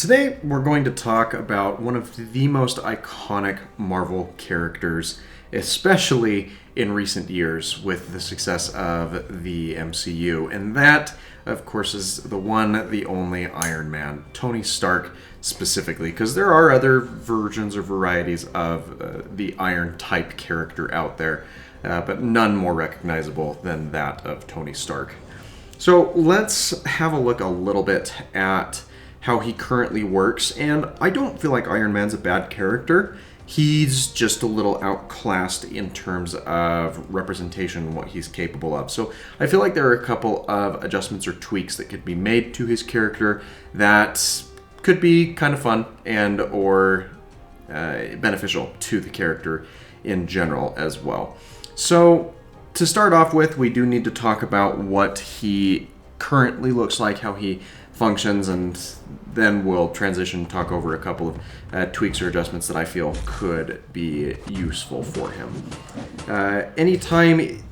Today we're going to talk about one of the most iconic Marvel characters, especially in recent years with the success of the MCU. And that, of course, is the one, the only Iron Man, Tony Stark specifically, because there are other versions or varieties of the Iron type character out there, but none more recognizable than that of Tony Stark. So let's have a look a little bit at how he currently works, and I don't feel like Iron Man's a bad character. He's just a little outclassed in terms of representation and what he's capable of. So I feel like there are a couple of adjustments or tweaks that could be made to his character that could be kind of fun and or beneficial to the character in general as well. So to start off with, we do need to talk about what he currently looks like, how he functions, and then we'll transition and talk over a couple of tweaks or adjustments that I feel could be useful for him. Anytime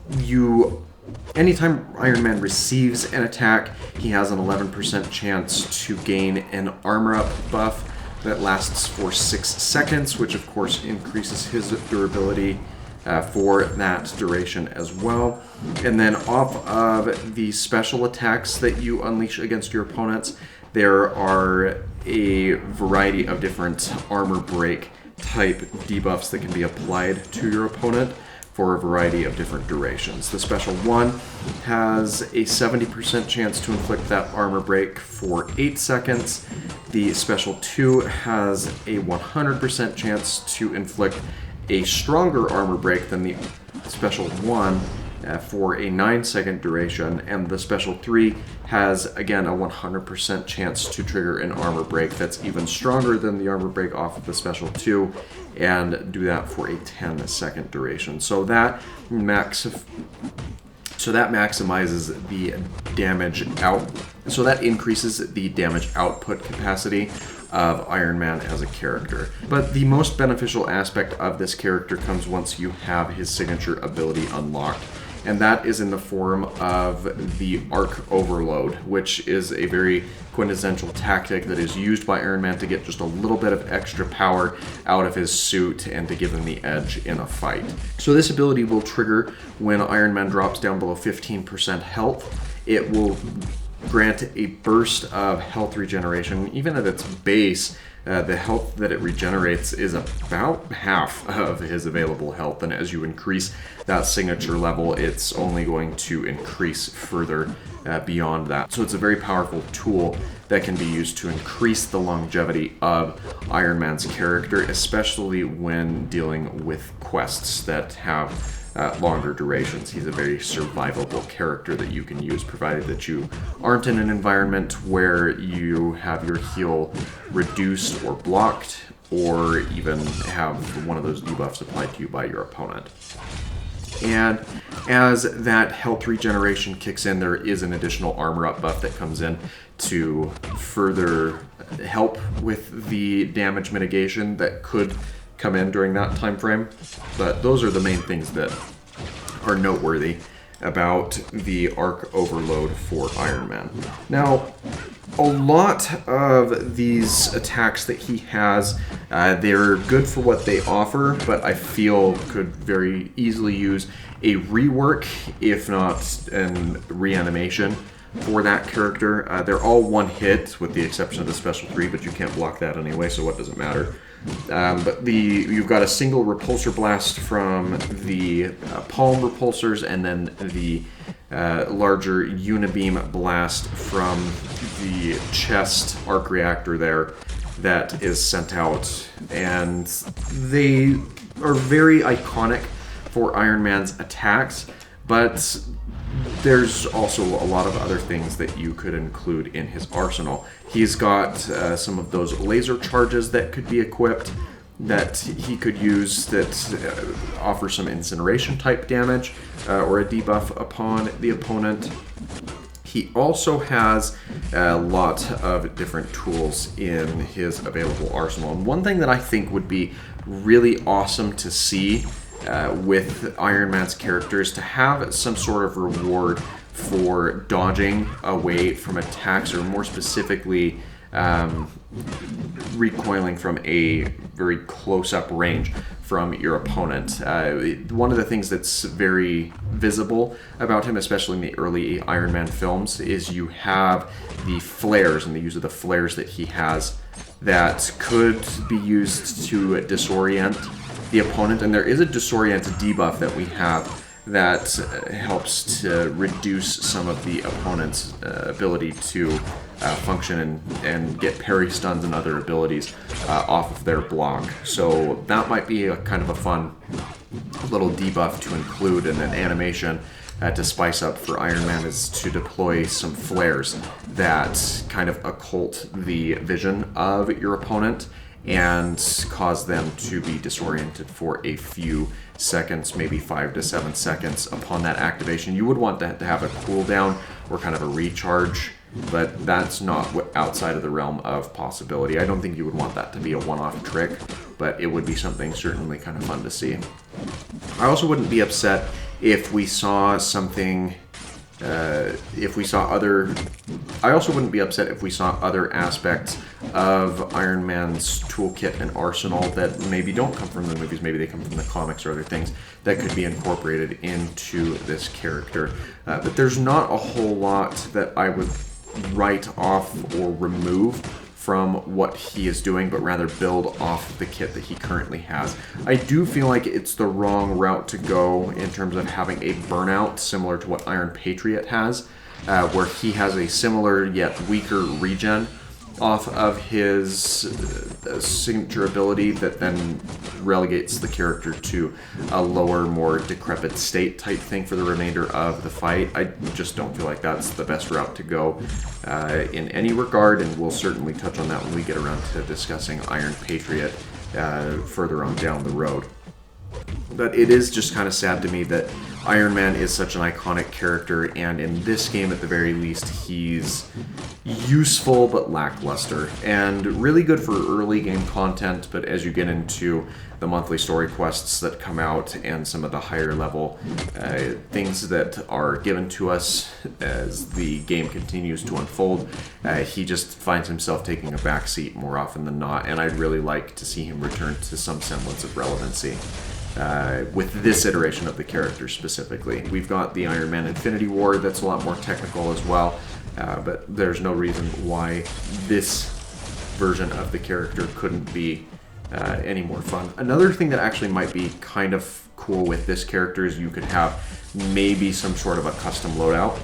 Iron Man receives an attack, he has an 11% chance to gain an armor up buff that lasts for 6 seconds, which of course increases his durability for that duration as well. And then off of the special attacks that you unleash against your opponents, there are a variety of different armor break type debuffs that can be applied to your opponent for a variety of different durations. The special one has a 70% chance to inflict that armor break for 8 seconds. The special 2 has a 100% chance to inflict a stronger armor break than the special 1 for a 9-second duration, and the special 3 has again a 100% chance to trigger an armor break that's even stronger than the armor break off of the special 2 and do that for a 10-second duration. So that maximizes the damage out. So that increases the damage output capacity of Iron Man as a character. But the most beneficial aspect of this character comes once you have his signature ability unlocked, and that is in the form of the arc overload, which is a very quintessential tactic that is used by Iron Man to get just a little bit of extra power out of his suit and to give him the edge in a fight. So this ability will trigger when Iron Man drops down below 15% health. It will grant a burst of health regeneration. Even at its base, the health that it regenerates is about half of his available health, and as you increase that signature level, it's only going to increase further beyond that. So it's a very powerful tool that can be used to increase the longevity of Iron Man's character, especially when dealing with quests that have longer durations. He's a very survivable character that you can use, provided that you aren't in an environment where you have your heal reduced or blocked, or even have one of those debuffs applied to you by your opponent. And as that health regeneration kicks in, there is an additional armor up buff that comes in to further help with the damage mitigation that could come in during that time frame. But those are the main things that are noteworthy about the arc overload for Iron Man. Now, a lot of these attacks that he has, they're good for what they offer, but I feel could very easily use a rework, if not an reanimation for that character. They're all one hit, with the exception of the special 3, but you can't block that anyway, so what does it matter? But you've got a single repulsor blast from the palm repulsors, and then the larger unibeam blast from the chest arc reactor there that is sent out. And they are very iconic for Iron Man's attacks, but there's also a lot of other things that you could include in his arsenal. He's got some of those laser charges that could be equipped that he could use that offer some incineration type damage or a debuff upon the opponent. He also has a lot of different tools in his available arsenal. And one thing that I think would be really awesome to see with Iron Man's characters, to have some sort of reward for dodging away from attacks, or more specifically recoiling from a very close-up range from your opponent. One of the things that's very visible about him, especially in the early Iron Man films, is you have the flares and the use of the flares that he has that could be used to disorient the opponent. And there is a disorient debuff that we have that helps to reduce some of the opponent's ability to function and get parry stuns and other abilities off of their block. So that might be a kind of a fun little debuff to include in an animation to spice up for Iron Man, is to deploy some flares that kind of occult the vision of your opponent and cause them to be disoriented for a few seconds, maybe 5 to 7 seconds upon that activation. You would want that to have a cooldown or kind of a recharge, but that's not outside of the realm of possibility. I don't think you would want that to be a one-off trick, but it would be something certainly kind of fun to see. I also wouldn't be upset if we saw something, I also wouldn't be upset if we saw other aspects of Iron Man's toolkit and arsenal that maybe don't come from the movies, maybe they come from the comics or other things that could be incorporated into this character. But there's not a whole lot that I would write off or remove from what he is doing, but rather build off the kit that he currently has. I do feel like it's the wrong route to go in terms of having a burnout similar to what Iron Patriot has, where he has a similar yet weaker regen off of his signature ability that then relegates the character to a lower, more decrepit state type thing for the remainder of the fight. I just don't feel like that's the best route to go in any regard, and we'll certainly touch on that when we get around to discussing Iron Patriot further on down the road. But it is just kind of sad to me that Iron Man is such an iconic character, and in this game at the very least he's useful but lackluster, and really good for early game content, but as you get into the monthly story quests that come out and some of the higher level things that are given to us as the game continues to unfold, he just finds himself taking a backseat more often than not, and I'd really like to see him return to some semblance of relevancy. With this iteration of the character specifically. We've got the Iron Man Infinity War that's a lot more technical as well, but there's no reason why this version of the character couldn't be any more fun. Another thing that actually might be kind of cool with this character is you could have maybe some sort of a custom loadout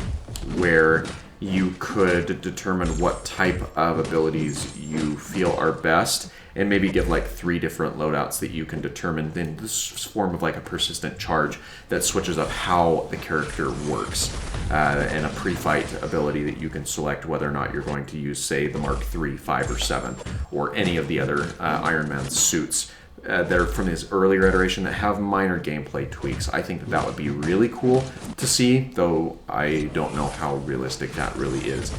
where you could determine what type of abilities you feel are best, and maybe give like 3 different loadouts that you can determine in this form of like a persistent charge that switches up how the character works, and a pre-fight ability that you can select whether or not you're going to use, say, the Mark III, 5, or 7, or any of the other Iron Man suits. They're from his earlier iteration that have minor gameplay tweaks. I think that would be really cool to see, though I don't know how realistic that really is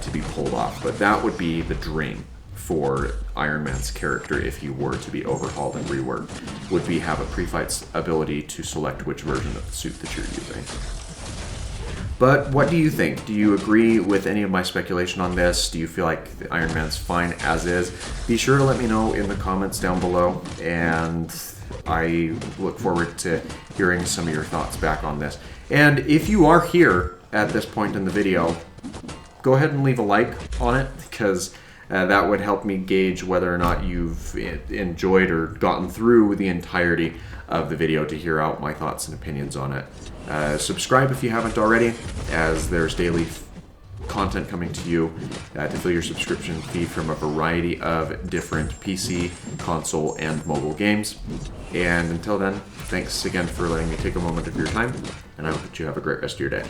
to be pulled off. But that would be the dream for Iron Man's character if he were to be overhauled and reworked, would be have a pre-fight ability to select which version of the suit that you're using. But what do you think? Do you agree with any of my speculation on this? Do you feel like the Iron Man's fine as is? Be sure to let me know in the comments down below, and I look forward to hearing some of your thoughts back on this. And if you are here at this point in the video, go ahead and leave a like on it, because that would help me gauge whether or not you've enjoyed or gotten through the entirety of the video to hear out my thoughts and opinions on it. Subscribe if you haven't already, as there's daily content coming to you to fill your subscription feed from a variety of different PC, console, and mobile games. And until then, thanks again for letting me take a moment of your time, and I hope that you have a great rest of your day.